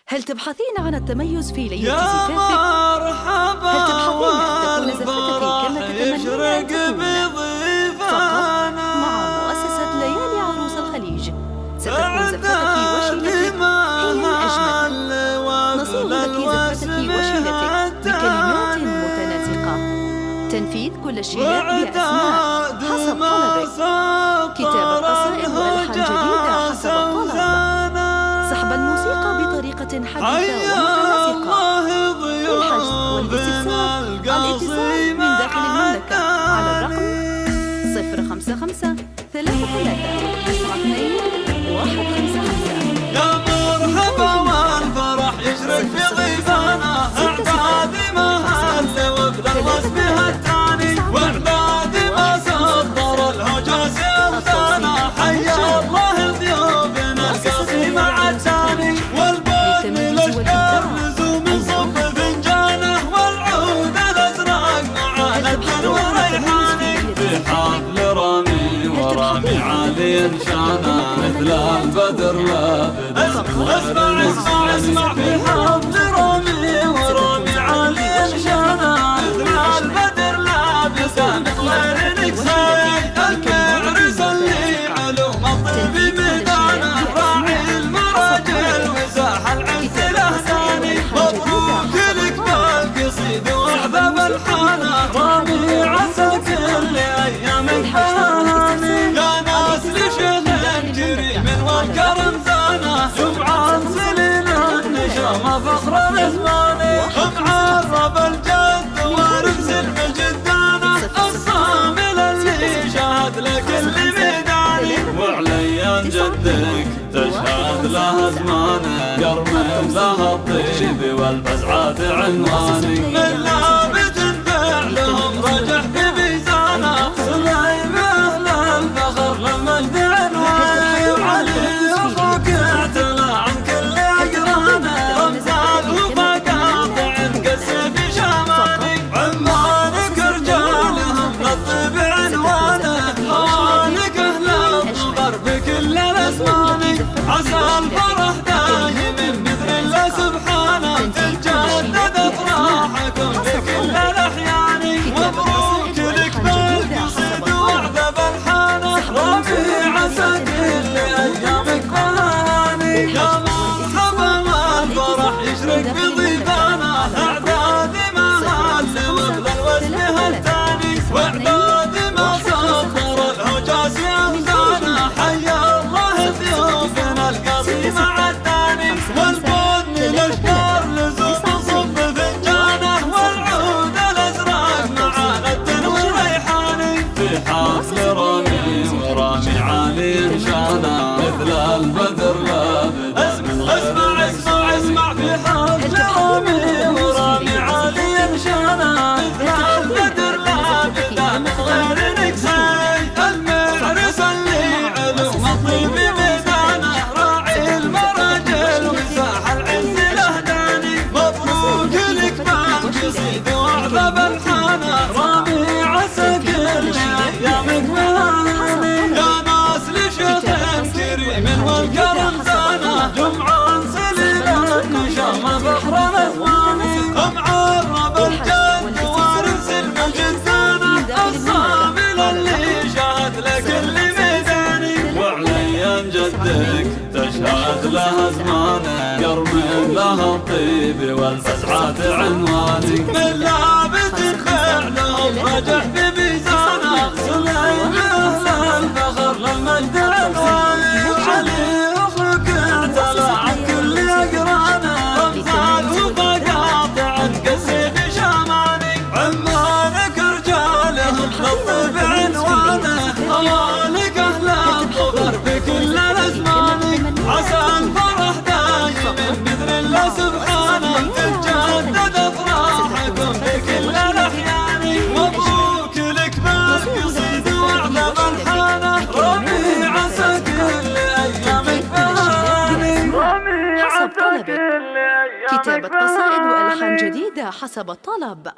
هل تبحثين عن التميز في ليلة يا زفافك؟ مرحبا هل تبحثين أن تكون زفتك كما تتمنين أن تكون؟ فقط مع مؤسسة ليالي عروس الخليج ستكون زفتك وشيلتك هي الأجمل. نصيغ لك زفتك وشيلتك بكلمات متناسقة، تنفيذ كل الشيلات بأسماء حسب طلبك، كتابة قصائد وألحان جديدة حسب الطلب، سحب الموسيقى بطريقة حديثة ومتناسقة. للحجز والاستفسار الاتصال من داخل المملكة على الرقم 055 33 92 155. يا مرحبا والفرح يشرق في ضيفانا، اعداد ما هل وابدا الوصف الثاني، واعداد ما صدر الهجاس يفدانا. حيا الله ضيوفنا القاسي مع الثاني، والبوت من الاشجار لزوم صب فنجانه، والعود الازرق مع الدن والريحاني. في حفل رامي ورامي عالي شانه، مثل البدر لابد. اسمع في حفل رامي ورامي عالي شانه، مثل البدر لابد. من غير نكساي المعرس اللي علوم الطب ميدانه، راعي المراجل وزاح العز الاهداني. مبروك لك بالقصيد وعذاب الحانه، رامي عسى كل ايام الحاني. يا ناس لشيخ كريم والكرم زانه، جمعان سليل النشامه فخر الازماني. معرب الجد وارث المجدانه، الصامل اللي شهد لكل ميداني. وعليان جدك تشهد له ازمانه، يرمي له الطيب والفزعات عنواني. من لابد فعلهم رجح بميزانه، سليم اهل الفخر للمجد عنواني. وعلي اخوك اعتلى عن كل اقرانه، رمزان وفقاطع قسي بشماني. عمانك رجالهم للطيب عنوانه، هوانك اهل الظفر بكل الازمان. عسى الفرح دايم بإذن الله سبحانه، تتجدد افراحكم بكل الاحيان. مبروك لك بالقصيد وعذب الحانه، رامي عسى كل ايامك بهاني. يا مرحبا والفرح يشرق بضيفانا، اعداد ما هل مثل الوزن الثاني، واعداد ما صدر الهجاس يفدانا. حيا الله ضيوفنا القاسي مع الثاني، والبود من الاشجار لزوم صب فنجانه، والعود الازرق مع الدن والريحاني. في حفل رامي ورامي عالي شانه، مثل البدر لابد. اسمع في حفل رامي ورامي عالي شانه، مثل البدر لابد. من غير نكساي المعرس اللي علوم الطيب ميدانه، راعي المراجل وزاح العز الاهداني. مبروك لك بالقصيد وعذب الحانه، رامي عسى كل ايامك بهاني. يا ناس لشيخ كريم والكرم زانه، جمعان سليل النشامه فخر الازماني. معرب الجد وارث المجدانه، الصامل اللي شهد لكل ميداني. وعليان جدك تشهد له ازمانه، يرمي له الطيب والفزعات عنواني. من لابد فعلهم رجح بميزانه، سليم اهل الفخر للمجد عنواني. وعلي اخوك اعتلى عن كل اقرانه، رمزان وفقاطع قسي بشماني. عمانك رجالهم للطيب عنوانه، هوانك اهل الظفر بكل الازمان. عسى الفرح دايم باذن الله سبحانه، تتجدد افراحكم بكل الاحيان. مبروك لك بالقصيد وعذب الحانه، رامي عسى كل ايامك بهاني. رامي حسب عسى طلبك، كل ايامك كتابة قصائد وألحان بهاني. جديدة حسب الطلب.